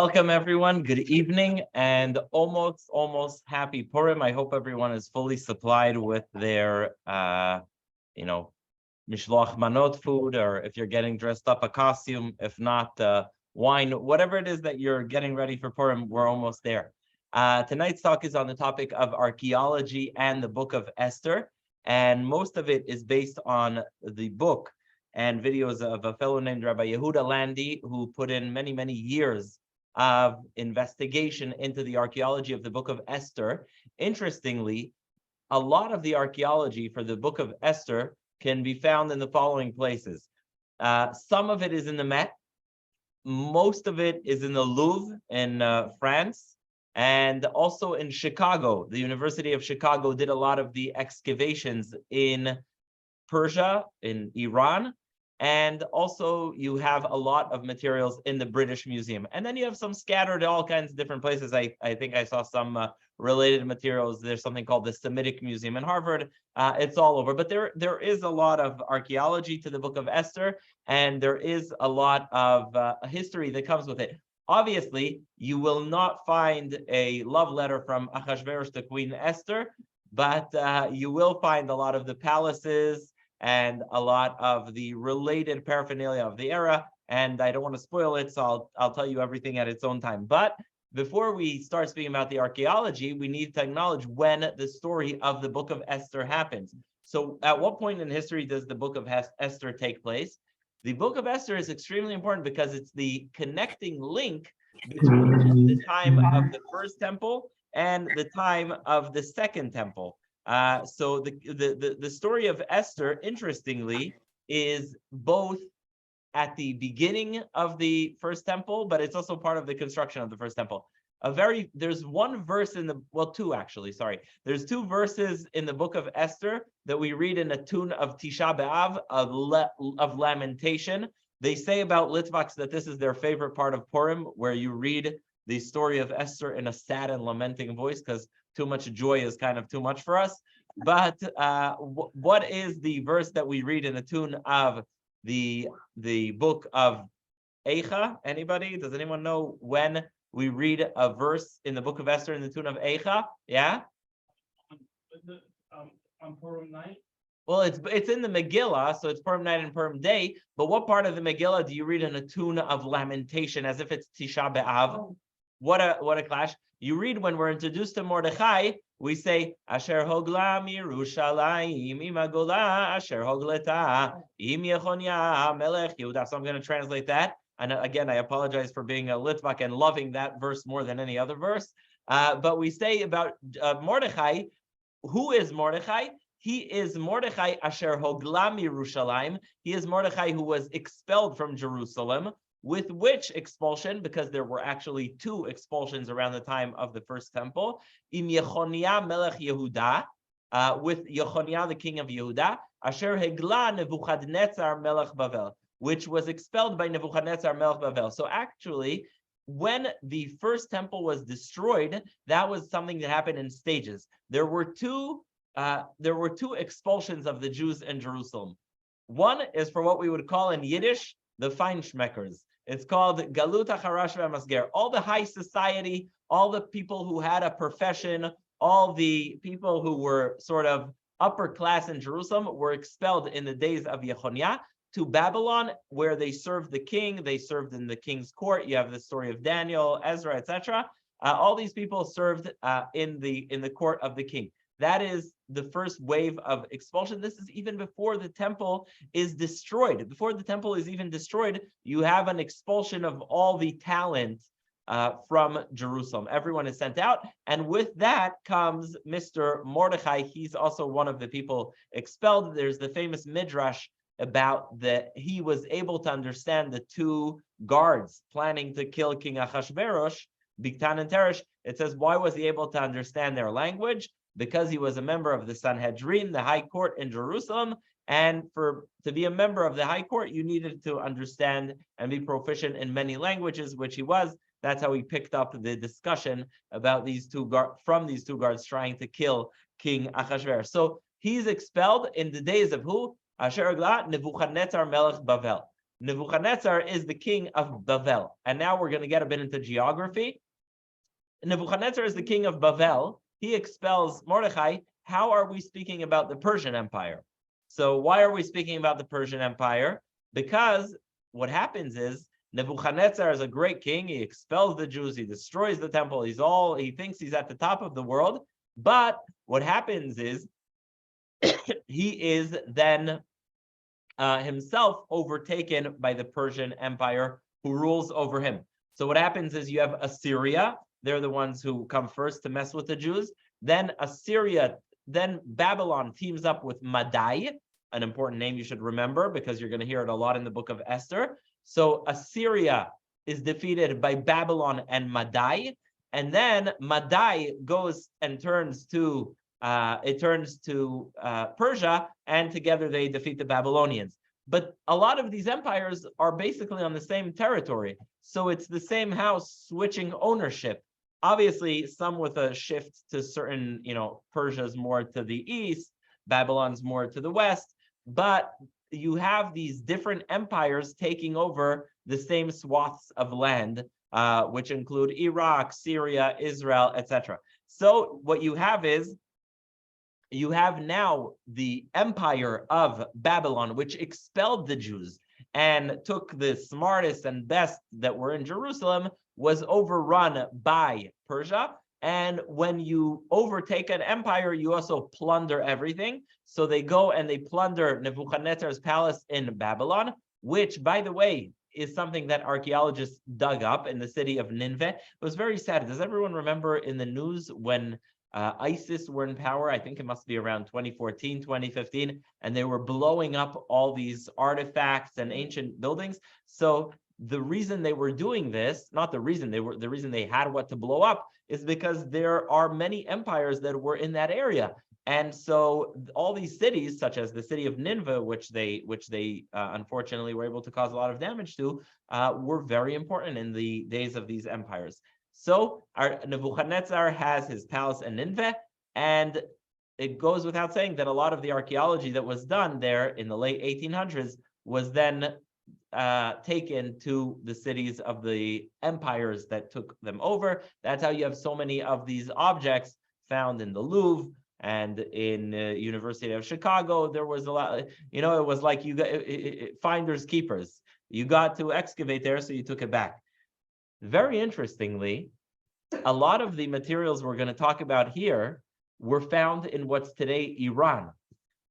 Welcome, everyone. Good evening and almost happy Purim. I hope everyone is fully supplied with their, mishloach manot food, or if you're getting dressed up, a costume. If not, wine, whatever it is that you're getting ready for Purim, we're almost there. Tonight's talk is on the topic of archaeology and the book of Esther, and most of it is based on the book and videos of a fellow named Rabbi Yehuda Landy, who put in many years of investigation into the archaeology of the book of Esther. Interestingly, a lot of the archaeology for the book of Esther can be found in the following places. Some of it is in the Met. Most of it is in the Louvre in France, and also in Chicago. The University of Chicago did a lot of the excavations in Persia, in Iran, and also you have a lot of materials in the British Museum. And then you have some scattered all kinds of different places. I think I saw some related materials. There's something called the Semitic Museum in Harvard. It's all over. But there is a lot of archaeology to the book of Esther, and there is a lot of history that comes with it. Obviously, you will not find a love letter from Ahasuerus to Queen Esther, but you will find a lot of the palaces and a lot of the related paraphernalia of the era. And I don't want to spoil it, so I'll tell you everything at its own time. But before we start speaking about the archaeology, we need to acknowledge when the story of the book of Esther happens. So at what point in history does the book of Esther take place? The book of Esther is extremely important because it's the connecting link between the time of the first temple and the time of the second temple. So the story of Esther, interestingly, is both at the beginning of the first temple, but it's also part of the construction of the first temple. There's one verse in two actually, sorry. There's two verses in the book of Esther that we read in a tune of Tisha B'Av, of lamentation. They say about Litvaks that this is their favorite part of Purim, where you read the story of Esther in a sad and lamenting voice, because too much joy is kind of too much for us. But what is the verse that we read in the tune of the book of Eicha? Anybody? Does anyone know when we read a verse in the book of Esther in the tune of Eicha? Yeah? On Purim night? Well, it's in the Megillah, so it's Purim night and Purim day. But what part of the Megillah do you read in a tune of lamentation, as if it's Tisha B'Av? Oh. What a clash. You read when we're introduced to Mordechai, we say, Asher hogla Yerushalayim im hagola, Asher hogleta im Yechonia melech Yehuda. So I'm going to translate that. And again, I apologize for being a Litvak and loving that verse more than any other verse. But we say about Mordechai, who is Mordechai? He is Mordechai Asher hogla Yerushalayim. He is Mordechai who was expelled from Jerusalem. With which expulsion? Because there were actually two expulsions around the time of the first temple. Im Yechonia melech Yehuda, with Yechonia the king of Yehuda, Asher hegla Nebuchadnezzar melech Bavel, which was expelled by Nebuchadnezzar melech Bavel. So actually, when the first temple was destroyed, that was something that happened in stages. There were two expulsions of the Jews in Jerusalem. One is for what we would call in Yiddish the Feinschmeckers. It's called Galut HaCharash VeHaMasger. All the high society, all the people who had a profession, all the people who were sort of upper class in Jerusalem were expelled in the days of Yechonia to Babylon, where they served the king. They served in the king's court. You have the story of Daniel, Ezra, etc. All these people served in the court of the king. That is the first wave of expulsion. This is even before the temple is destroyed. Before the temple is even destroyed, you have an expulsion of all the talent from Jerusalem. Everyone is sent out. And with that comes Mr. Mordechai. He's also one of the people expelled. There's the famous midrash about that he was able to understand the two guards planning to kill King Ahasuerus, Bigtan and Teresh. It says, why was he able to understand their language? Because he was a member of the Sanhedrin, the high court in Jerusalem, and to be a member of the high court, you needed to understand and be proficient in many languages, which he was. That's how he picked up the discussion about these two guards trying to kill King Ahasuerus. So he's expelled in the days of who? Asher Agla, Nebuchadnezzar Melech Bavel. Nebuchadnezzar is the king of Bavel. And now we're going to get a bit into geography. Nebuchadnezzar is the king of Bavel. He expels Mordechai. How are we speaking about the Persian Empire? So why are we speaking about the Persian Empire? Because what happens is Nebuchadnezzar is a great king. He expels the Jews. He destroys the temple. He thinks he's at the top of the world. But what happens is he is then himself overtaken by the Persian Empire, who rules over him. So what happens is you have Assyria. They're the ones who come first to mess with the Jews. Then then Babylon teams up with Madai, an important name you should remember because you're going to hear it a lot in the book of Esther. So Assyria is defeated by Babylon and Madai, and then Madai goes and turns to Persia, and together they defeat the Babylonians. But a lot of these empires are basically on the same territory, so it's the same house switching ownership. Obviously, some with a shift to certain, Persia's more to the east, Babylon's more to the west, but you have these different empires taking over the same swaths of land, which include Iraq, Syria, Israel, etc. So what you have is, you have now the empire of Babylon, which expelled the Jews and took the smartest and best that were in Jerusalem, was overrun by Persia. And when you overtake an empire, you also plunder everything. So they go and they plunder Nebuchadnezzar's palace in Babylon, which, by the way, is something that archaeologists dug up in the city of Nineveh. It was very sad. Does everyone remember in the news when ISIS were in power? I think it must be around 2014, 2015, and they were blowing up all these artifacts and ancient buildings. So the reason they were doing this, not the reason they had what to blow up, is because there are many empires that were in that area. And so all these cities, such as the city of Nineveh, which they unfortunately were able to cause a lot of damage to, were very important in the days of these empires. So Nebuchadnezzar has his palace in Nineveh, and it goes without saying that a lot of the archaeology that was done there in the late 1800s was then taken to the cities of the empires that took them over. That's how you have so many of these objects found in the Louvre and in University of Chicago. There was a lot, it was like you got finders keepers. You got to excavate there, so you took it back. Very interestingly, a lot of the materials we're going to talk about here were found in what's today Iran.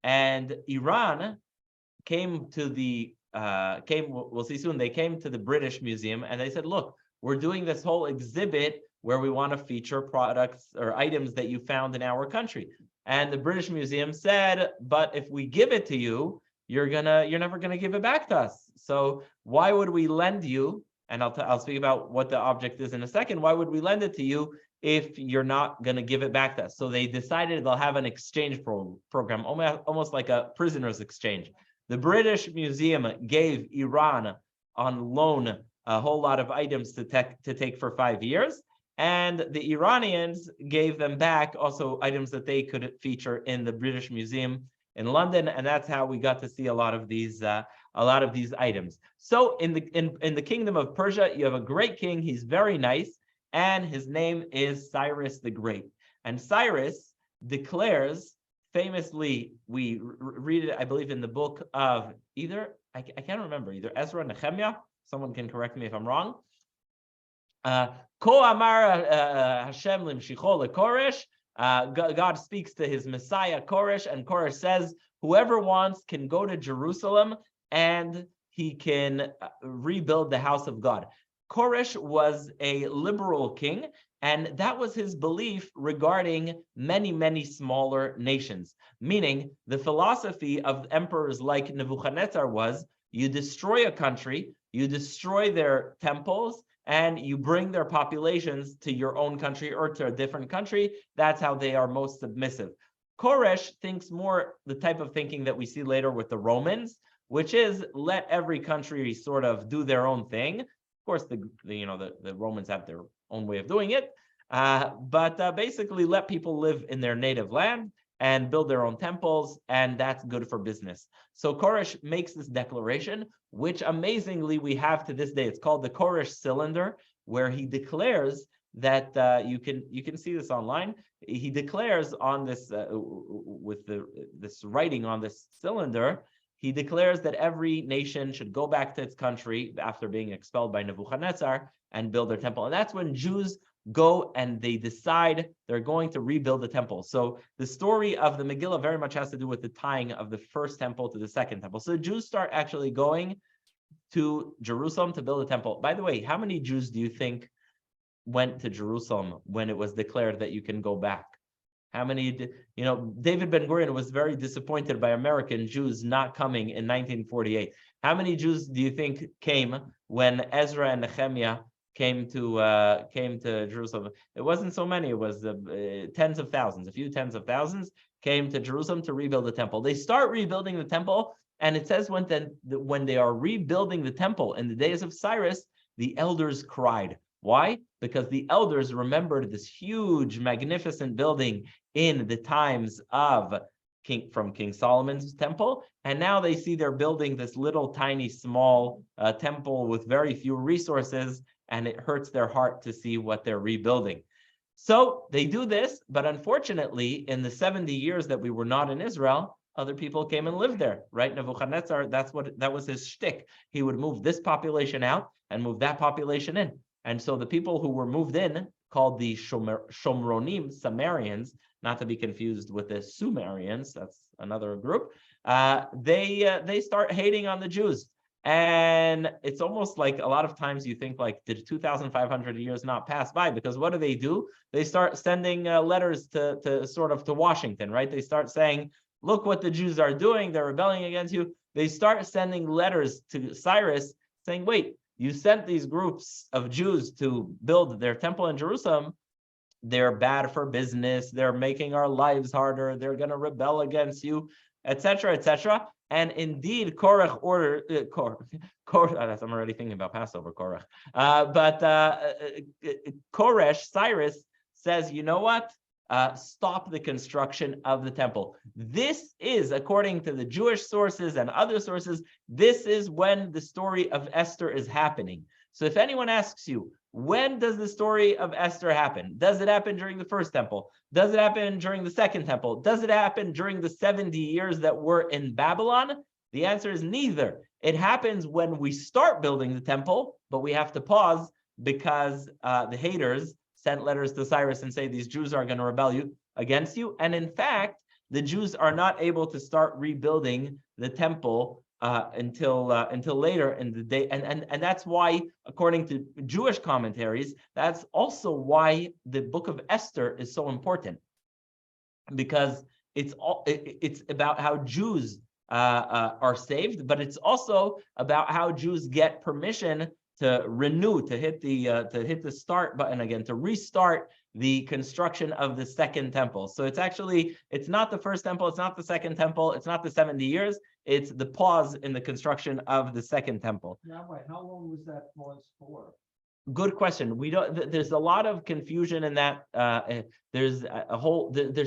And Iran came to we'll see soon, they came to the British Museum and they said, look, we're doing this whole exhibit where we want to feature products or items that you found in our country. And the British Museum said, but if we give it to you, you're never gonna give it back to us. So why would we lend you? And I'll speak about what the object is in a second. Why would we lend it to you if you're not going to give it back to us? So they decided they'll have an exchange program, almost like a prisoner's exchange. The British Museum gave Iran on loan a whole lot of items to take for 5 years. And the Iranians gave them back also items that they could feature in the British Museum in London. And that's how we got to see a lot of these items. So in the kingdom of Persia, you have a great king. He's very nice, and his name is Cyrus the Great. And Cyrus declares famously, we read it, I believe, in the book of I can't remember, either Ezra or Nehemiah. Someone can correct me if I'm wrong. Ko amar Hashem limshicho leKoresh. God speaks to his Messiah Koresh, and Koresh says, whoever wants can go to Jerusalem and he can rebuild the house of God. Koresh was a liberal king, and that was his belief regarding many, many smaller nations. Meaning, the philosophy of emperors like Nebuchadnezzar was, you destroy a country, you destroy their temples, and you bring their populations to your own country or to a different country. That's how they are most submissive. Koresh thinks more the type of thinking that we see later with the Romans, which is let every country sort of do their own thing. Of course, the Romans have their own way of doing it, but basically let people live in their native land and build their own temples, and that's good for business. So Koresh makes this declaration, which amazingly we have to this day. It's called the Koresh cylinder, where he declares that you can see this online. He declares on this with this writing on this cylinder. He declares that every nation should go back to its country after being expelled by Nebuchadnezzar and build their temple. And that's when Jews go and they decide they're going to rebuild the temple. So the story of the Megillah very much has to do with the tying of the first temple to the second temple. So Jews start actually going to Jerusalem to build a temple. By the way, how many Jews do you think went to Jerusalem when it was declared that you can go back? How many, David Ben-Gurion was very disappointed by American Jews not coming in 1948. How many Jews do you think came when Ezra and Nehemiah came to Jerusalem? It wasn't so many. It was tens of thousands. A few tens of thousands came to Jerusalem to rebuild the temple. They start rebuilding the temple, and it says when they are rebuilding the temple in the days of Cyrus, the elders cried. Why? Because the elders remembered this huge, magnificent building in the times of King Solomon's temple, and now they see they're building this little, tiny, small temple with very few resources, and it hurts their heart to see what they're rebuilding. So they do this, but unfortunately, in the 70 years that we were not in Israel, other people came and lived there, right? Nebuchadnezzar, that was his shtick. He would move this population out and move that population in. And so the people who were moved in, called the Shomronim, Sumerians, not to be confused with the Sumerians, that's another group, they start hating on the Jews. And it's almost like a lot of times you think like, did 2,500 years not pass by? Because what do? They start sending letters to Washington, right? They start saying, look what the Jews are doing. They're rebelling against you. They start sending letters to Cyrus saying, wait, you sent these groups of Jews to build their temple in Jerusalem. They're bad for business. They're making our lives harder. They're going to rebel against you, etc., etc. And indeed, Korach ordered, I'm already thinking about Passover, Korach. But Koresh, Cyrus, says, you know what? Stop the construction of the temple. This is, according to the Jewish sources and other sources, this is when the story of Esther is happening. So if anyone asks you, when does the story of Esther happen? Does it happen during the first temple? Does it happen during the second temple? Does it happen during the 70 years that we're in Babylon? The answer is neither. It happens when we start building the temple, but we have to pause because the haters sent letters to Cyrus and say these Jews are going to rebel against you. And in fact, the Jews are not able to start rebuilding the temple until later in the day. And that's why, according to Jewish commentaries, that's also why the book of Esther is so important, because it's about how Jews are saved, but it's also about how Jews get permission to renew, to hit the start button again, to restart the construction of the second temple. So it's not the first temple, it's not the second temple, it's not the 70 years, it's the pause in the construction of the second temple. Rabbi, how long was that pause for? Good question. There's a lot of confusion in that. There's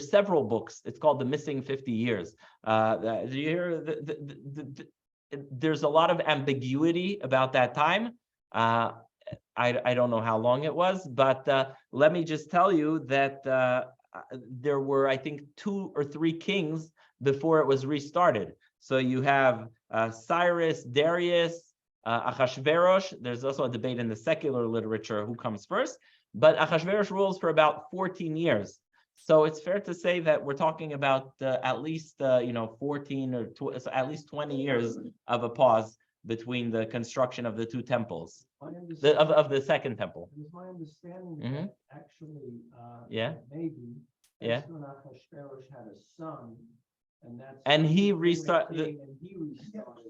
several books. It's called The Missing 50 Years. Do you hear? There's a lot of ambiguity about that time. I don't know how long it was, but let me just tell you that there were, I think, 2 or 3 kings before it was restarted. So you have Cyrus, Darius, Ahasuerus. There's also a debate in the secular literature who comes first, but Ahasuerus rules for about 14 years. So it's fair to say that we're talking about at least 14 or so at least 20 years of a pause between the construction of the 2 temples, of the second temple. It was my understanding that actually, maybe Esther and Ahasuerus had a son, and he restarted.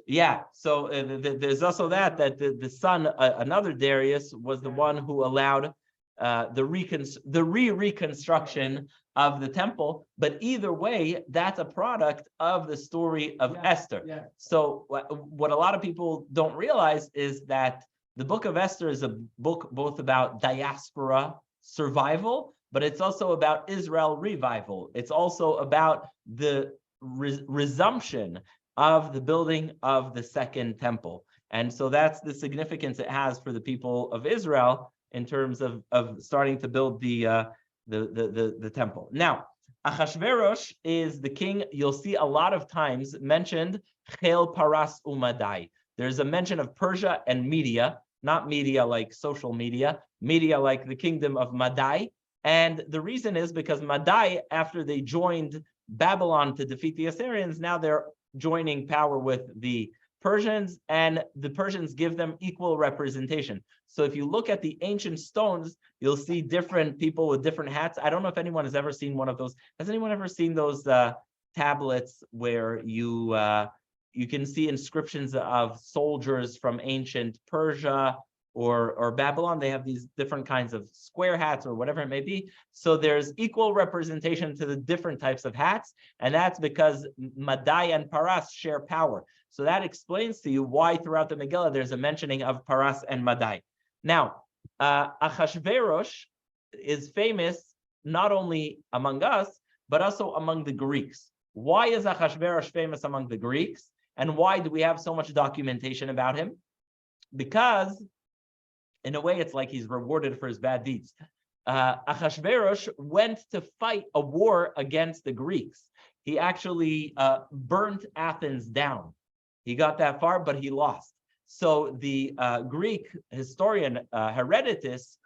Yeah, so there's also that the son, another Darius, was the one who allowed the reconstruction of the temple. But either way, that's a product of the story of Esther. Yeah. So what a lot of people don't realize is that the book of Esther is a book both about diaspora survival, but it's also about Israel revival. It's also about the resumption of the building of the second temple. And so that's the significance it has for the people of Israel in terms of starting to build the temple. Now, Ahasuerus is the king. You'll see a lot of times mentioned Chel Paras Umadai. There's a mention of Persia and Media, not media like social media like the kingdom of Madai. And the reason is because Madai, after they joined Babylon to defeat the Assyrians, now they're joining power with the Persians, and the Persians give them equal representation. So if you look at the ancient stones, you'll see different people with different hats. I don't know if anyone has ever seen one of those. Has anyone ever seen those tablets where you can see inscriptions of soldiers from ancient Persia or Babylon? They have these different kinds of square hats or whatever it may be. So there's equal representation to the different types of hats, and that's because Madai and Paras share power. So that explains to you why throughout the Megillah there's a mentioning of Paras and Madai. Now, Ahasuerus is famous not only among us, but also among the Greeks. Why is Ahasuerus famous among the Greeks? And why do we have so much documentation about him? Because in a way, it's like he's rewarded for his bad deeds. Ahasuerus went to fight a war against the Greeks. He actually burnt Athens down. He got that far, but he lost. So the Greek historian Herodotus,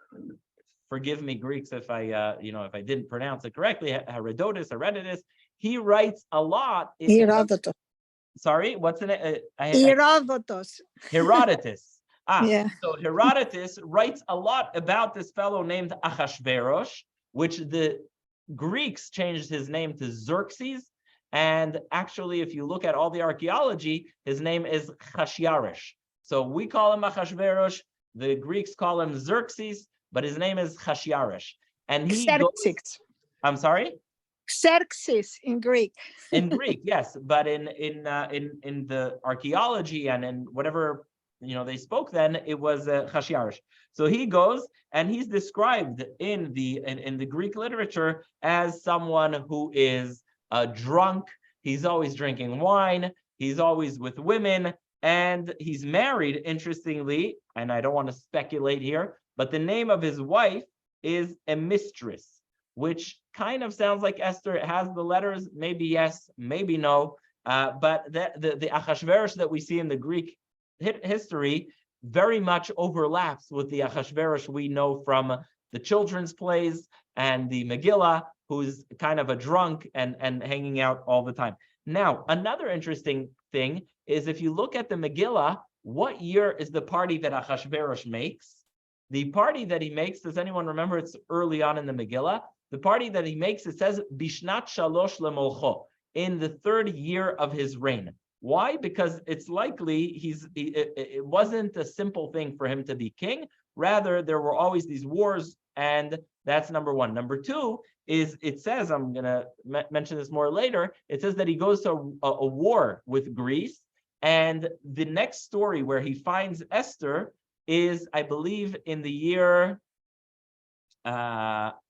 forgive me, Greeks, if I if I didn't pronounce it correctly, Herodotus, he writes a lot. Herodotus. Sorry, what's the name? Herodotus. Herodotus. Yeah. So Herodotus writes a lot about this fellow named Ahasuerus, which the Greeks changed his name to Xerxes. And actually, if you look at all the archaeology, his name is Ahasuerus. So we call him Ahasuerus, the Greeks call him Xerxes, but his name is Ahasuerus. And he goes, I'm sorry? Xerxes in Greek. In Greek, yes, but in the archaeology and in whatever they spoke then, it was Ahasuerus. So he goes and he's described in the Greek literature as someone who is drunk. He's always drinking wine. He's always with women, and he's married. Interestingly, and I don't want to speculate here, but the name of his wife is a mistress, which kind of sounds like Esther. It has the letters, maybe yes, maybe no. But the Ahasuerus that we see in the Greek history very much overlaps with the Ahasuerus we know from the children's plays and the Megillah, who's kind of a drunk and hanging out all the time. Now, another interesting thing is if you look at the Megillah, what year is the party that Ahasuerus makes? The party that he makes, does anyone remember? It's early on in the Megillah. The party that he makes, it says, Bishnat Shalosh Lemolcho, in the 3rd year of his reign. Why? Because it's likely it wasn't a simple thing for him to be king. Rather, there were always these wars, and that's number one. Number two is, it says, I'm going to mention this more later, it says that he goes to a war with Greece, and the next story where he finds Esther is, I believe, in the year 12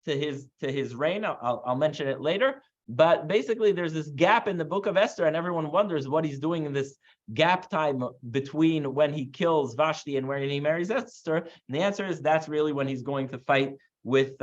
to his reign. I'll mention it later. But basically, there's this gap in the book of Esther, and everyone wonders what he's doing in this gap time between when he kills Vashti and when he marries Esther. And the answer is that's really when he's going to fight with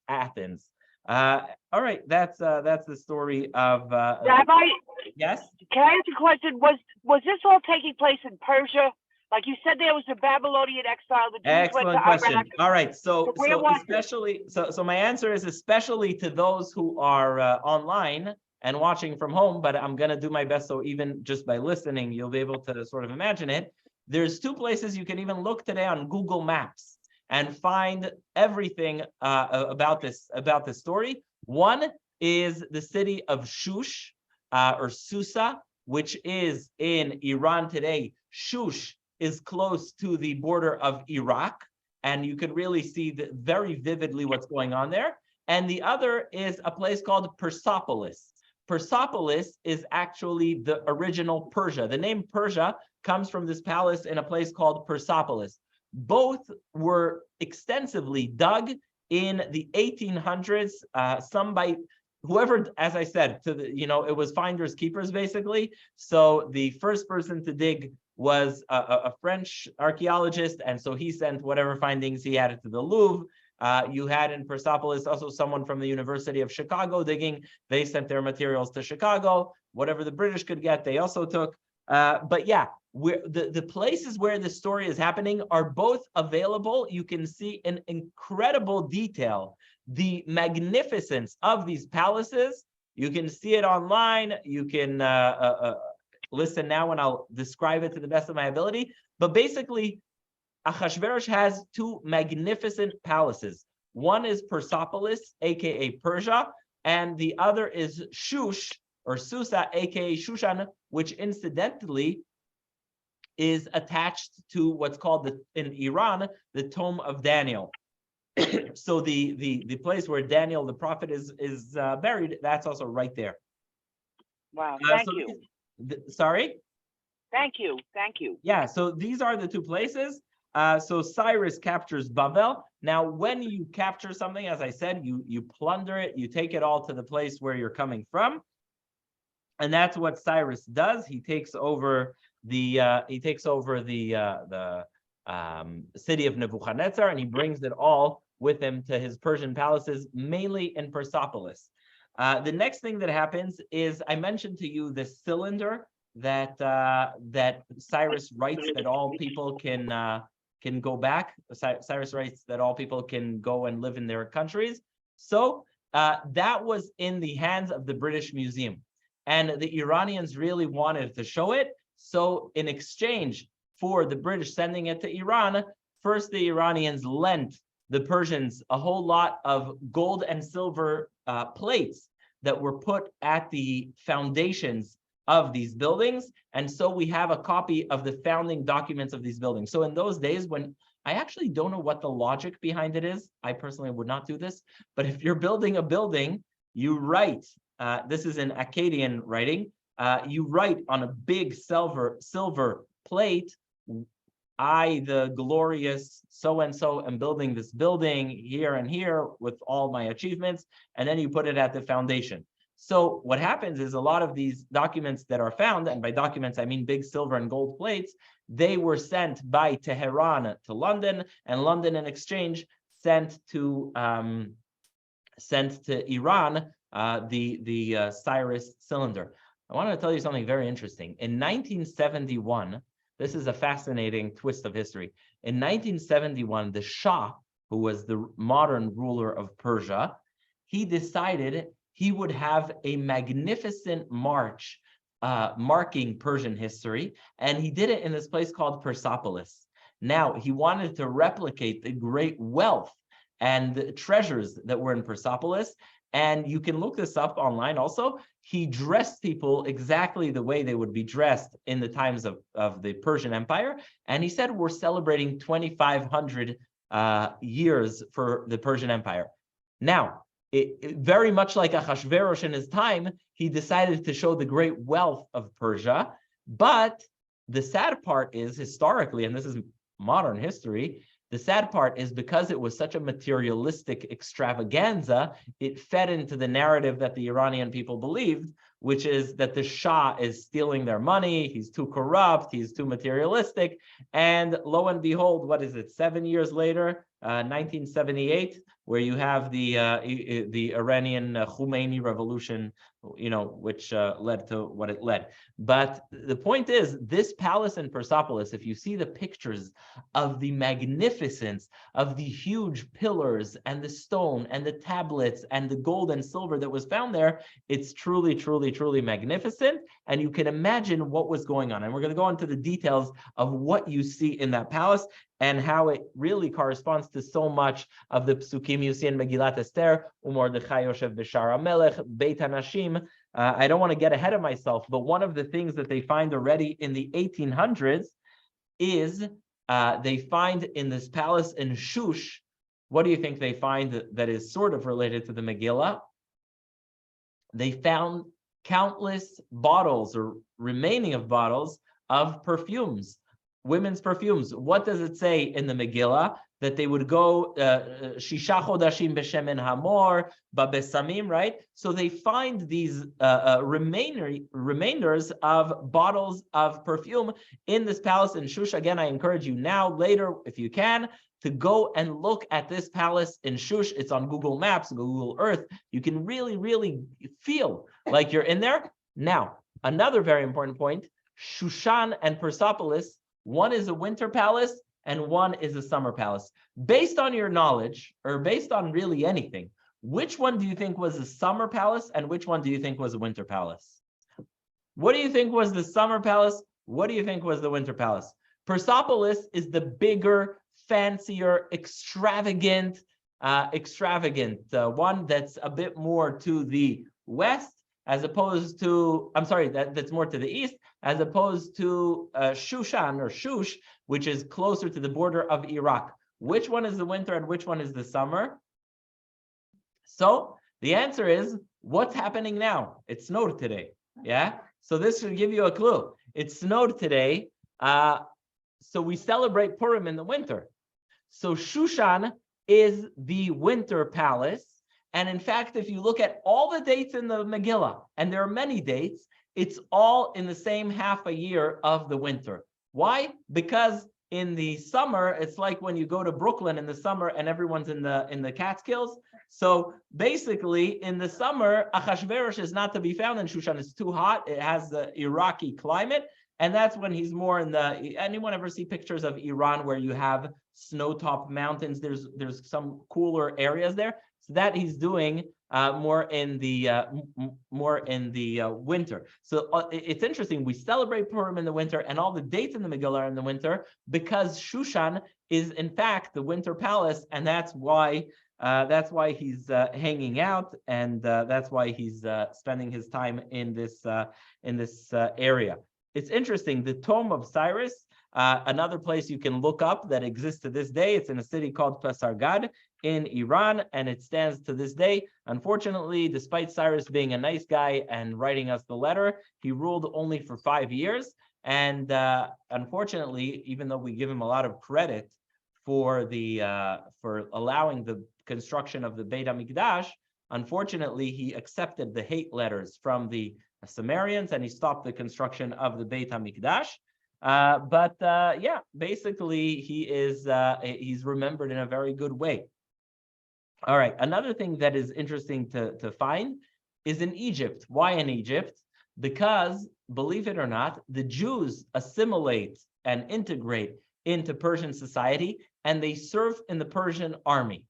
Athens. All right, that's the story of. Rabbi, yes. Can I ask a question? Was this all taking place in Persia? Like you said, there was a Babylonian exile. The Jews Excellent went to question. Iraq. All right, so especially, so my answer is especially to those who are online and watching from home, but I'm going to do my best, so even just by listening, you'll be able to sort of imagine it. There's 2 places you can even look today on Google Maps and find everything about this story. One is the city of Shush or Susa, which is in Iran today. Shush is close to the border of Iraq, and you can really see very vividly what's going on there. And the other is a place called Persepolis. Persepolis is actually the original Persia. The name Persia comes from this palace in a place called Persepolis. Both were extensively dug in the 1800s, some by whoever, as I said, it was finders keepers basically. So the first person to dig was a French archaeologist, and so he sent whatever findings he had to the Louvre. You had in Persepolis also someone from the University of Chicago digging. They sent their materials to Chicago. Whatever the British could get, they also took. But yeah, the places where the story is happening are both available. You can see in incredible detail the magnificence of these palaces. You can see it online. You can listen now and I'll describe it to the best of my ability. But basically, Ahasuerus has two magnificent palaces. One is Persepolis, aka Persia, and the other is Shush, or Susa, aka Shushan, which incidentally is attached to what's called in Iran, the Tomb of Daniel. So the place where Daniel the prophet is buried, that's also right there. Wow, thank you. Sorry? Thank you. Yeah, so these are the two places. So Cyrus captures Babel. Now, when you capture something, as I said, you plunder it, you take it all to the place where you're coming from. And that's what Cyrus does. He takes over the city of Nebuchadnezzar, and he brings it all with him to his Persian palaces, mainly in Persepolis. The next thing that happens is, I mentioned to you the cylinder that Cyrus writes that all people can go back. Cyrus writes that all people can go and live in their countries. So that was in the hands of the British Museum. And the Iranians really wanted to show it. So in exchange for the British sending it to Iran, first the Iranians lent the Persians a whole lot of gold and silver plates that were put at the foundations of these buildings. And so we have a copy of the founding documents of these buildings. So in those days, when I actually don't know what the logic behind it is, I personally would not do this, but if you're building a building, you write, this is in Akkadian writing, you write on a big silver plate, I, the glorious so-and-so, am building this building here and here with all my achievements, and then you put it at the foundation. So what happens is a lot of these documents that are found, and by documents I mean big silver and gold plates, they were sent by Tehran to London, and London in exchange sent to Iran the Cyrus cylinder. I want to tell you something very interesting. In 1971, this is a fascinating twist of history. In 1971, the Shah, who was the modern ruler of Persia, he decided he would have a magnificent march marking Persian history, and he did it in this place called Persepolis. Now, he wanted to replicate the great wealth and the treasures that were in Persepolis, and you can look this up online also. He dressed people exactly the way they would be dressed in the times of the Persian Empire. And he said, we're celebrating 2,500 years for the Persian Empire. Now, very much like Ahasuerus in his time, he decided to show the great wealth of Persia. But the sad part is, historically, and this is modern history, the sad part is because it was such a materialistic extravaganza, it fed into the narrative that the Iranian people believed, which is that the Shah is stealing their money, he's too corrupt, he's too materialistic. And lo and behold, what is it, 7 years later, 1978, where you have the Iranian Khomeini revolution, which led to what it led. But the point is, this palace in Persepolis, if you see the pictures of the magnificence of the huge pillars and the stone and the tablets and the gold and silver that was found there, it's truly, truly, truly magnificent. And you can imagine what was going on. And we're going to go into the details of what you see in that palace and how it really corresponds to so much of the psukim you see in Megillat Esther, Umordechai Yoshev B'Shar HaMelech, Beit HaNashim. I don't want to get ahead of myself, but one of the things that they find already in the 1800s is they find in this palace in Shush, what do you think they find that is sort of related to the Megillah? They found countless bottles or remaining of bottles of perfumes. women's perfumes. What does it say in the Megillah? That they would go Shisha Chodashim B'Shemen Hamor B'Besamim, right? So they find these remainders of bottles of perfume in this palace in Shush. Again, I encourage you now, later, if you can, to go and look at this palace in Shush. It's on Google Maps, Google Earth. You can really, really feel like you're in there. Now, another very important point, Shushan and Persepolis, one is a winter palace and one is a summer palace. Based on your knowledge, or based on really anything, which one do you think was a summer palace and which one do you think was a winter palace? What do you think was the summer palace? What do you think was the winter palace? Persepolis is the bigger, fancier, extravagant one that's a bit more to the west, as opposed to, that's more to the east, as opposed to Shushan or Shush, which is closer to the border of Iraq. Which one is the winter and which one is the summer? So the answer is, what's happening now? It snowed today, yeah? So this should give you a clue. It snowed today, so we celebrate Purim in the winter. So Shushan is the winter palace. And in fact, if you look at all the dates in the Megillah, and there are many dates, it's all in the same half a year of the winter. Why? Because in the summer, it's like when you go to Brooklyn in the summer and everyone's in the Catskills. So basically, in the summer, Ahasuerus is not to be found in Shushan. It's too hot. It has the Iraqi climate. And that's when he's more in the, anyone ever see pictures of Iran where you have snow-topped mountains? There's some cooler areas there. So that he's doing more in the winter. So it's interesting. We celebrate Purim in the winter, and all the dates in the Megillah are in the winter because Shushan is in fact the winter palace, and that's why he's hanging out, and that's why he's spending his time in this area. It's interesting. The tomb of Cyrus, another place you can look up that exists to this day. It's in a city called Pasargad in Iran, and it stands to this day. Unfortunately, despite Cyrus being a nice guy and writing us the letter, he ruled only for 5 years. And unfortunately, even though we give him a lot of credit for allowing the construction of the Beit HaMikdash, unfortunately, he accepted the hate letters from the Sumerians and he stopped the construction of the Beit HaMikdash. Yeah, basically he's remembered in a very good way. All right, another thing that is interesting to find is in Egypt. Why in Egypt? Because, believe it or not, the Jews assimilate and integrate into Persian society, and they serve in the Persian army.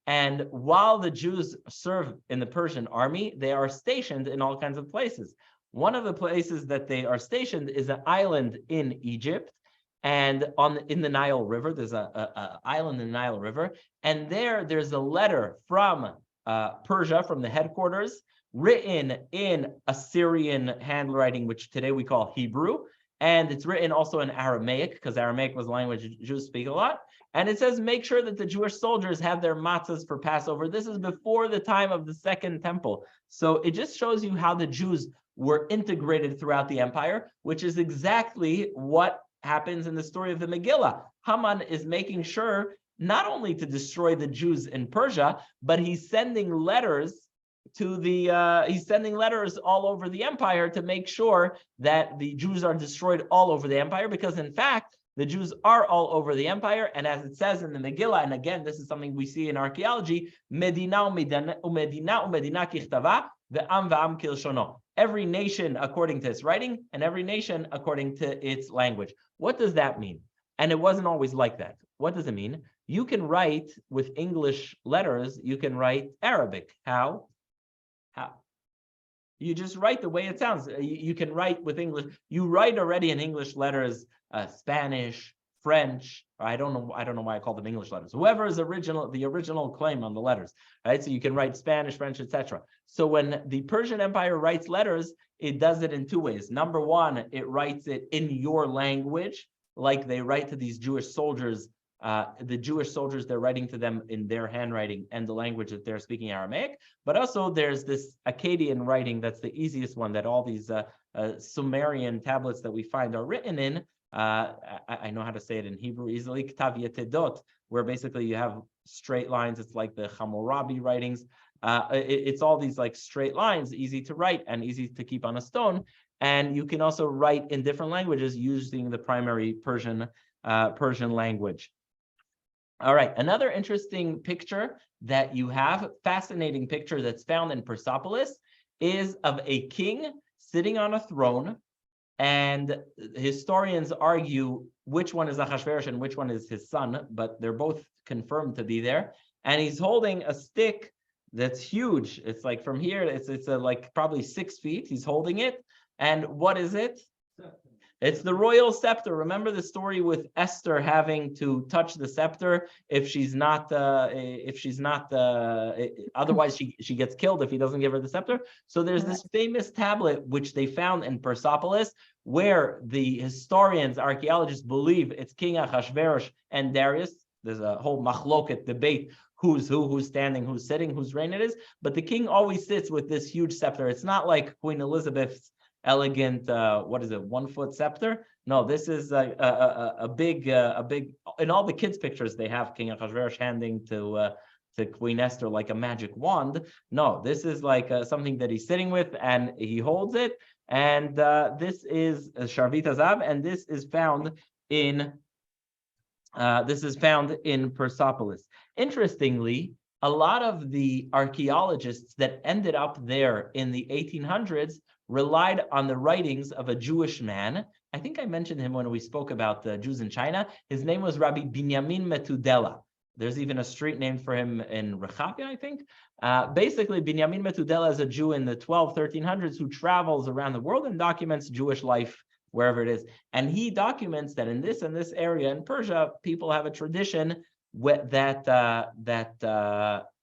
And while the Jews serve in the Persian army, they are stationed in all kinds of places. One of the places that they are stationed is an island in Egypt, and in the Nile River. There's an island in the Nile River, and there's a letter from Persia, from the headquarters, written in Assyrian handwriting, which today we call Hebrew, and it's written also in Aramaic, because Aramaic was a language Jews speak a lot. And it says, make sure that the Jewish soldiers have their matzahs for Passover. This is before the time of the Second Temple. So it just shows you how the Jews were integrated throughout the empire, which is exactly what happens in the story of the Megillah. Haman is making sure not only to destroy the Jews in Persia, but he's sending letters all over the empire to make sure that the Jews are destroyed all over the empire, because in fact, the Jews are all over the empire. And as it says in the Megillah, and again, this is something we see in archaeology, Medina umedina kichtava, ve'am ve'am kilshono. Every nation according to its writing, and every nation according to its language. What does that mean? And it wasn't always like that. What does it mean? You can write with English letters, you can write Arabic. How? You just write the way it sounds. You can write with English. You write already in English letters, Spanish, French. I don't know why I call them English letters. Whoever is the original claim on the letters, right? So you can write Spanish, French, etc. So when the Persian Empire writes letters, it does it in two ways. Number one, it writes it in your language, like they write to these Jewish soldiers. The Jewish soldiers, they're writing to them in their handwriting and the language that they're speaking Aramaic. But also there's this Akkadian writing that's the easiest one that all these Sumerian tablets that we find are written in. I know how to say it in Hebrew easily, Ktav Yetedot, where basically you have straight lines. It's like the Hammurabi writings. It's all these like straight lines, easy to write and easy to keep on a stone. And you can also write in different languages using the primary Persian language. All right, another interesting picture that you have, fascinating picture that's found in Persepolis, is of a king sitting on a throne. And historians argue which one is Ahasuerus and which one is his son, but they're both confirmed to be there. And he's holding a stick that's huge. It's like from here, it's like probably 6 feet. He's holding it. And what is it? It's the royal scepter. Remember the story with Esther having to touch the scepter if she's not otherwise she gets killed if he doesn't give her the scepter. So there's this famous tablet which they found in Persepolis where the historians, archaeologists believe it's King Ahasuerus and Darius. There's a whole machloket debate who's who, who's standing, who's sitting, whose reign it is. But the king always sits with this huge scepter. It's not like Queen Elizabeth's elegant 1 foot scepter. No, this is a big in all the kids pictures they have King Ahasuerus handing to Queen Esther like a magic wand. No, this is like something that he's sitting with and he holds it. And this is Sharvit Azav, and this is found in Persepolis. Interestingly, a lot of the archaeologists that ended up there in the 1800s relied on the writings of a Jewish man. I think I mentioned him when we spoke about the Jews in China. His name was Rabbi Binyamin Metudela. There's even a street named for him in Rechavia, I think. Basically, Binyamin Metudela is a Jew in the 1300s who travels around the world and documents Jewish life wherever it is. And he documents that in this and this area in Persia, people have a tradition that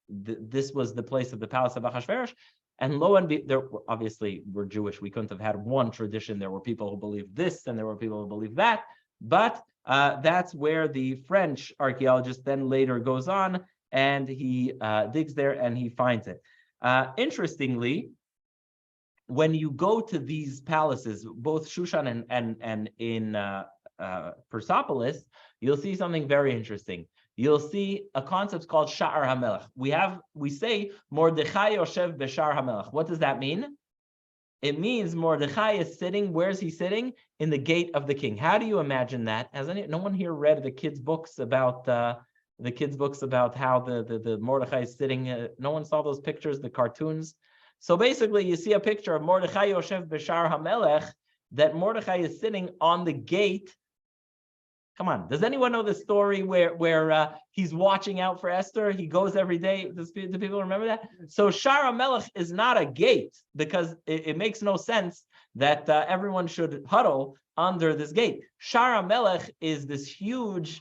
this was the place of the palace of Ahasuerus. And lo and behold, there obviously we're Jewish. We couldn't have had one tradition. There were people who believed this and there were people who believed that. But that's where the French archaeologist then later goes on and he digs there and he finds it. Interestingly, when you go to these palaces, both Shushan and in Persepolis, you'll see something very interesting. You'll see a concept called Sha'ar HaMelech. We say Mordechai Yoshev B'Sha'ar HaMelech. What does that mean? It means Mordechai is sitting. Where's he sitting? In the gate of the king. How do you imagine that? Has no one here read the kids' books about how the Mordechai is sitting? No one saw those pictures, the cartoons. So basically, you see a picture of Mordechai Yoshev B'Sha'ar HaMelech, that Mordechai is sitting on the gate. Come on, does anyone know the story where he's watching out for Esther? He goes every day. Do people remember that? So Sha'ar HaMelech is not a gate because it makes no sense that everyone should huddle under this gate. Sha'ar HaMelech is this huge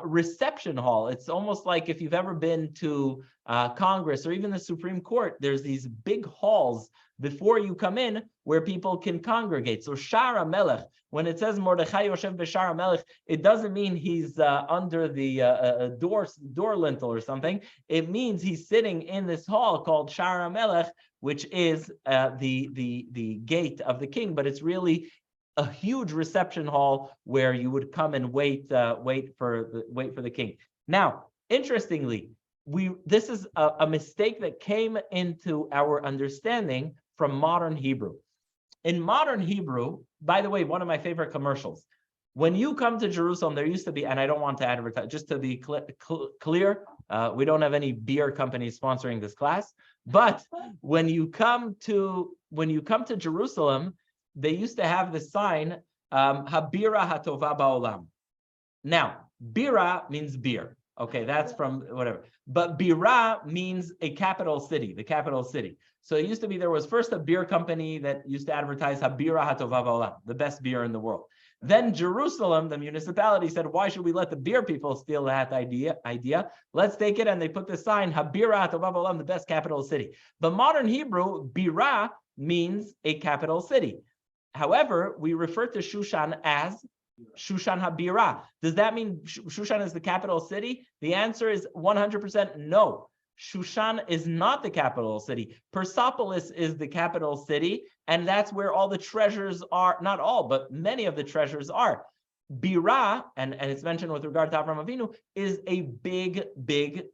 reception hall. It's almost like if you've ever been to Congress or even the Supreme Court, there's these big halls before you come in where people can congregate. So Sha'ar HaMelech, when it says Mordechai Yoshev B'Sha'ar HaMelech, it doesn't mean he's under the door lintel or something. It means he's sitting in this hall called Sha'ar HaMelech, which is the gate of the king, but it's really a huge reception hall where you would come and wait for the king. Now, interestingly, this is a mistake that came into our understanding from modern Hebrew. In modern Hebrew, by the way, one of my favorite commercials, when you come to Jerusalem, there used to be, and I don't want to advertise, just to be clear, we don't have any beer companies sponsoring this class, but when you come to Jerusalem, they used to have the sign, Habira Hatova Ba'olam. Now, bira means beer. Okay, that's from whatever. But Bira means a capital city, the capital city. So it used to be, there was first a beer company that used to advertise Habira Hatova Ba'olam, the best beer in the world. Then Jerusalem, the municipality, said, why should we let the beer people steal that idea? Let's take it, and they put the sign, Habira Hatova Ba'olam, the best capital city. But modern Hebrew, Bira means a capital city. However, we refer to Shushan as Shushan Habira. Does that mean Shushan is the capital city? The answer is 100% no. Shushan is not the capital city. Persepolis is the capital city, and that's where all the treasures are. Not all, but many of the treasures are. Bira, and it's mentioned with regard to Avram Avinu, is a big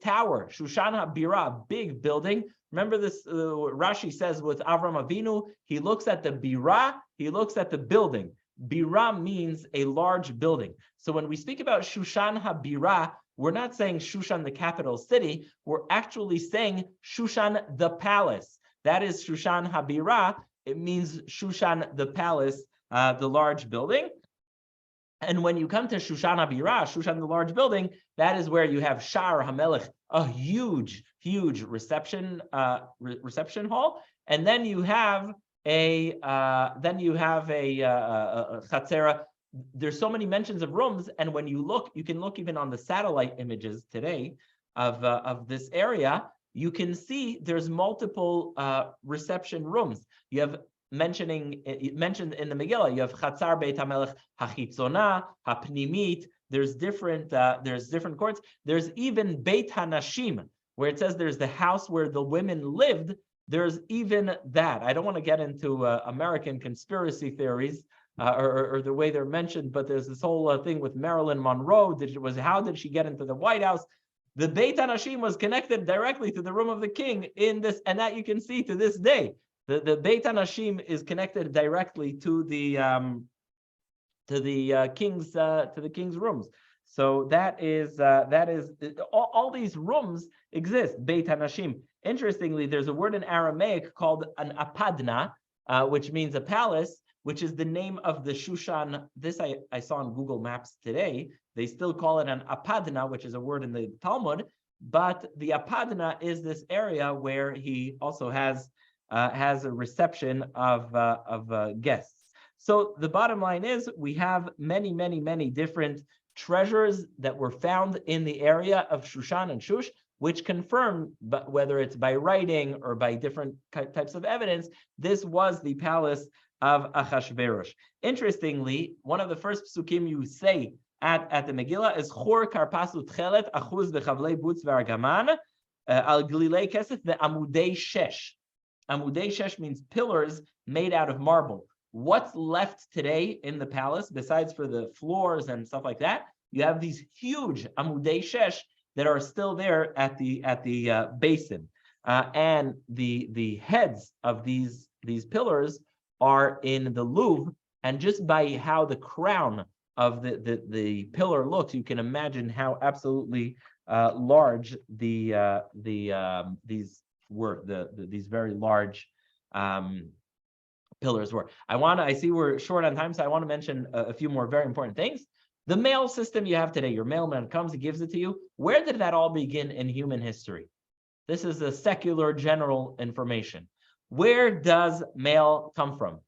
tower. Shushan HaBira, big building. Remember this, Rashi says with Avram Avinu, he looks at the Bira, he looks at the building. Bira means a large building. So when we speak about Shushan HaBira, we're not saying Shushan, the capital city, we're actually saying Shushan, the palace. That is Shushan HaBira. It means Shushan, the palace, the large building. And when you come to Shushan HaBira, Shushan, the large building, that is where you have Shar HaMelech, a huge reception hall, and then you have a chatzera. There's so many mentions of rooms, and when you look, you can look even on the satellite images today of this area. You can see there's multiple reception rooms. You have mentioned in the Megillah, you have Chatzar Beit HaMelech HaChitzona, HaPnimit. There's different courts. There's even Beit HaNashim, where it says there's the house where the women lived. There's even that. I don't want to get into American conspiracy theories or the way they're mentioned, but there's this whole thing with Marilyn Monroe. How did she get into the White House? The Beit HaNashim was connected directly to the room of the king in this, and that you can see to this day. The Beit HaNashim is connected directly to the king's rooms. So that is all these rooms exist. Beit HaNashim. Interestingly, there's a word in Aramaic called an apadna, which means a palace, which is the name of the Shushan. This I saw on Google Maps today. They still call it an apadna, which is a word in the Talmud. But the apadna is this area where he also has a reception of guests. So the bottom line is we have many different treasures that were found in the area of Shushan and Shush, which confirm, but whether it's by writing or by different types of evidence, this was the palace of Ahasuerus. Interestingly, one of the first psukim you say at the Megillah is Chor Karpasu Tchelet Achuz Bechavlei Butz V'Argaman Al Glilei Kesef Ve'amudei Shesh. Amudei Shesh means pillars made out of marble. What's left today in the palace, besides for the floors and stuff like that? You have these huge Amudei Shesh that are still there at the basin, and the heads of these pillars are in the Louvre. And just by how the crown of the pillar looks, you can imagine how absolutely large these very large pillars were. I see we're short on time, so I want to mention a few more very important things. The mail system you have today, your mailman comes, he gives it to you. Where did that all begin in human history? This is a secular general information. Where does mail come from?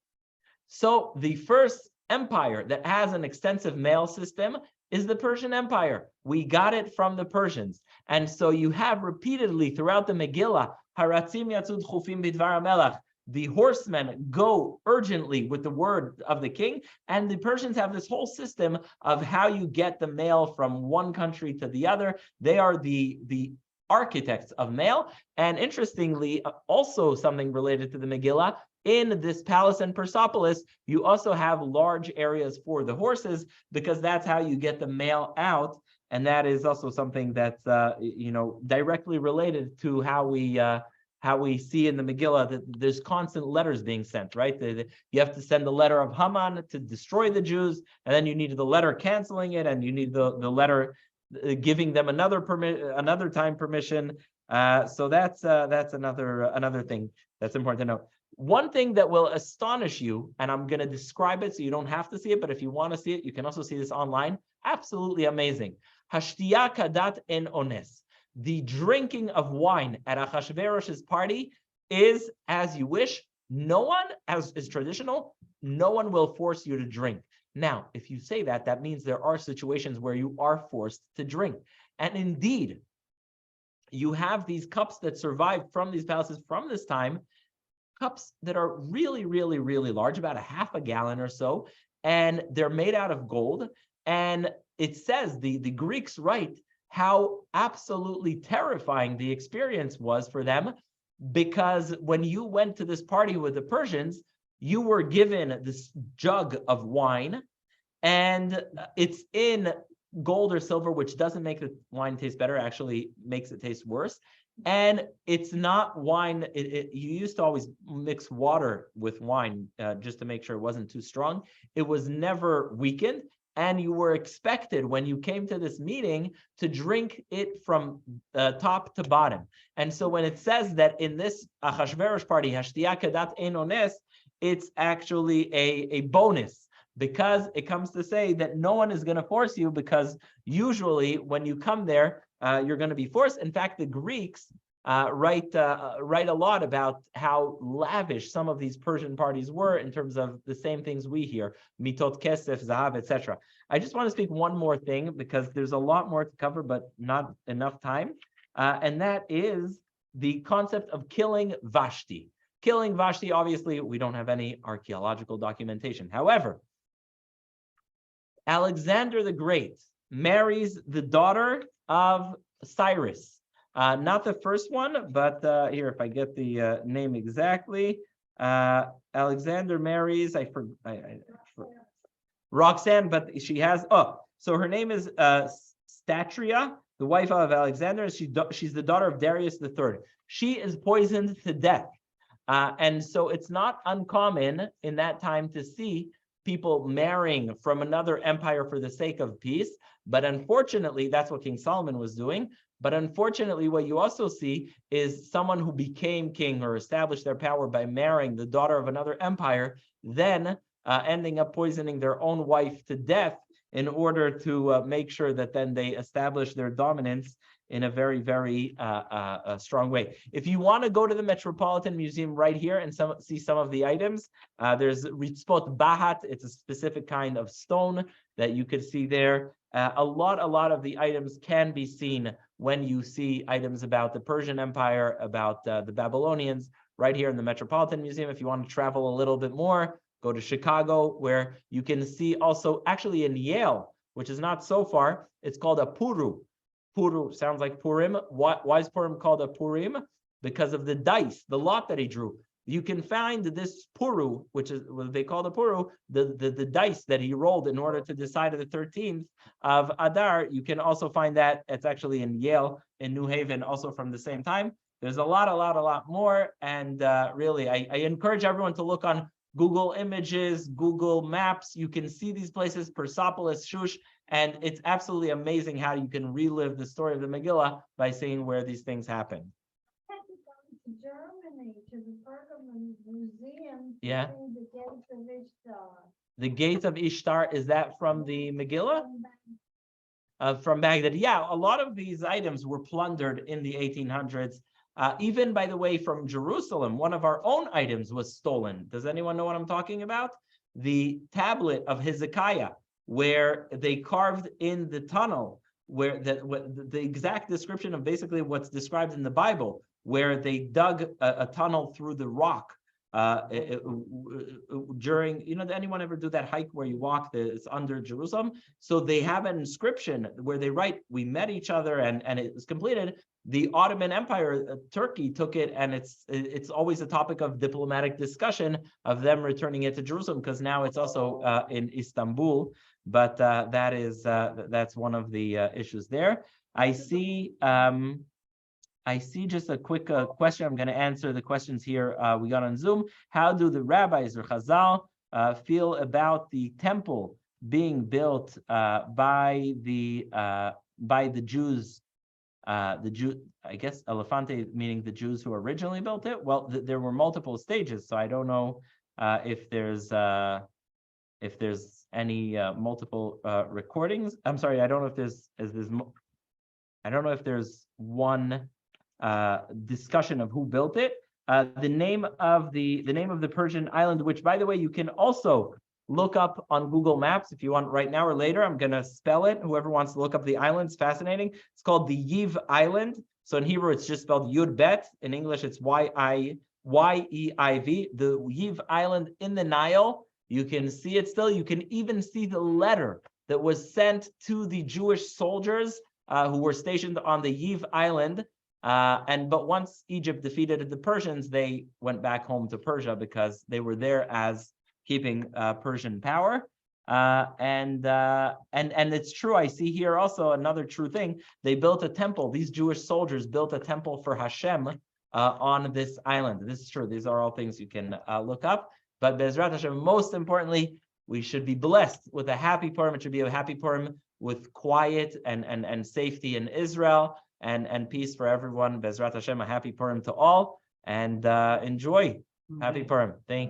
So the first empire that has an extensive mail system is the Persian Empire. We got it from the Persians. And so you have repeatedly throughout the Megillah, Haratzim yatzud chufim bidvar HaMelech, the horsemen go urgently with the word of the king, and the Persians have this whole system of how you get the mail from one country to the other. They are the architects of mail. And interestingly, also something related to the Megillah, in this palace in Persepolis, you also have large areas for the horses, because that's how you get the mail out. And that is also something that's directly related to how we see in the Megillah that there's constant letters being sent, right? You have to send the letter of Haman to destroy the Jews, and then you need the letter canceling it, and you need the letter giving them another time permission. So that's another thing that's important to know. One thing that will astonish you, and I'm going to describe it so you don't have to see it, but if you want to see it, you can also see this online. Absolutely amazing. Hashtiya kadat en ones. The drinking of wine at Ahasuerus' party is as you wish. No one, as is traditional, no one will force you to drink. Now, if you say that, that means there are situations where you are forced to drink. And indeed, you have these cups that survived from these palaces from this time, cups that are really large, about a half a gallon or so, and they're made out of gold. And it says, the Greeks write how absolutely terrifying the experience was for them, because when you went to this party with the Persians, you were given this jug of wine, and it's in gold or silver, which doesn't make the wine taste better, actually makes it taste worse. And it's not wine. You used to always mix water with wine just to make sure it wasn't too strong. It was never weakened. And you were expected when you came to this meeting to drink it from top to bottom. And so when it says that in this Ahasuerus party, Hashtiya Kedat Enones, it's actually a bonus, because it comes to say that no one is going to force you, because usually when you come there, you're going to be forced. In fact, the Greeks write a lot about how lavish some of these Persian parties were in terms of the same things we hear, mitot kesef, zahav, etc. I just want to speak one more thing, because there's a lot more to cover, but not enough time. And that is the concept of killing Vashti. Killing Vashti, obviously, we don't have any archaeological documentation. However, Alexander the Great marries the daughter of Cyrus. Not the first one, but here, if I get the name exactly, Alexander marries, Roxanne, but she has, so her name is Statria, the wife of Alexander. She's the daughter of Darius III. She is poisoned to death. And so it's not uncommon in that time to see people marrying from another empire for the sake of peace. But unfortunately, that's what King Solomon was doing. But unfortunately, what you also see is someone who became king or established their power by marrying the daughter of another empire, then ending up poisoning their own wife to death in order to make sure that then they establish their dominance in a very, very strong way. If you want to go to the Metropolitan Museum right here and see some of the items, there's Ritzpot Bahat. It's a specific kind of stone that you could see there. A lot of the items can be seen when you see items about the Persian Empire, about the Babylonians, right here in the Metropolitan Museum. If you want to travel a little bit more, go to Chicago, where you can see also, actually in Yale, which is not so far, it's called a Puru. Puru sounds like Purim. Why is Purim called a Purim? Because of the dice, the lot that he drew. You can find this Puru, which is what they call the Puru, the dice that he rolled in order to decide the 13th of Adar. You can also find that. It's actually in Yale, in New Haven, also from the same time. There's a lot more. And really, I encourage everyone to look on Google Images, Google Maps. You can see these places, Persepolis, Shush, and it's absolutely amazing how you can relive the story of the Megillah by seeing where these things happen. Germany, to the Pergamon Museum. Yeah. The gates of Ishtar. The gates of Ishtar, is that from the Megillah? From Baghdad. Yeah, a lot of these items were plundered in the 1800s. Even, by the way, from Jerusalem, one of our own items was stolen. Does anyone know what I'm talking about? The tablet of Hezekiah, where they carved in the tunnel, where the exact description of basically what's described in the Bible, where they dug a tunnel through the rock during, did anyone ever do that hike where you walk, it's under Jerusalem? So they have an inscription where they write, we met each other, and it was completed. The Ottoman Empire, Turkey, took it, and it's always a topic of diplomatic discussion of them returning it to Jerusalem, because now it's also in Istanbul. But that's one of the issues there. I see just a quick question. I'm going to answer the questions here we got on Zoom. How do the rabbis or Chazal feel about the temple being built by the Jews? I guess Elefante, meaning the Jews who originally built it. Well, there were multiple stages, so I don't know if there's any multiple recordings. I'm sorry, I don't know if there's one discussion of who built it. The name of the Persian island, which, by the way, you can also look up on Google Maps if you want right now or later. I'm going to spell it. Whoever wants to look up the island, it's fascinating. It's called the Yiv Island. So in Hebrew, it's just spelled Yud Bet. In English, it's Yeiv. The Yiv Island in the Nile. You can see it still. You can even see the letter that was sent to the Jewish soldiers who were stationed on the Yiv Island. But once Egypt defeated the Persians, they went back home to Persia because they were there as keeping Persian power. And it's true. I see here also another true thing. They built a temple. These Jewish soldiers built a temple for Hashem on this island. This is true. These are all things you can look up. But Bezrat Hashem, most importantly, we should be blessed with a happy Purim. It should be a happy Purim with quiet and safety in Israel and peace for everyone. Bezrat Hashem, a happy Purim to all, and enjoy. Happy Purim. Thank you.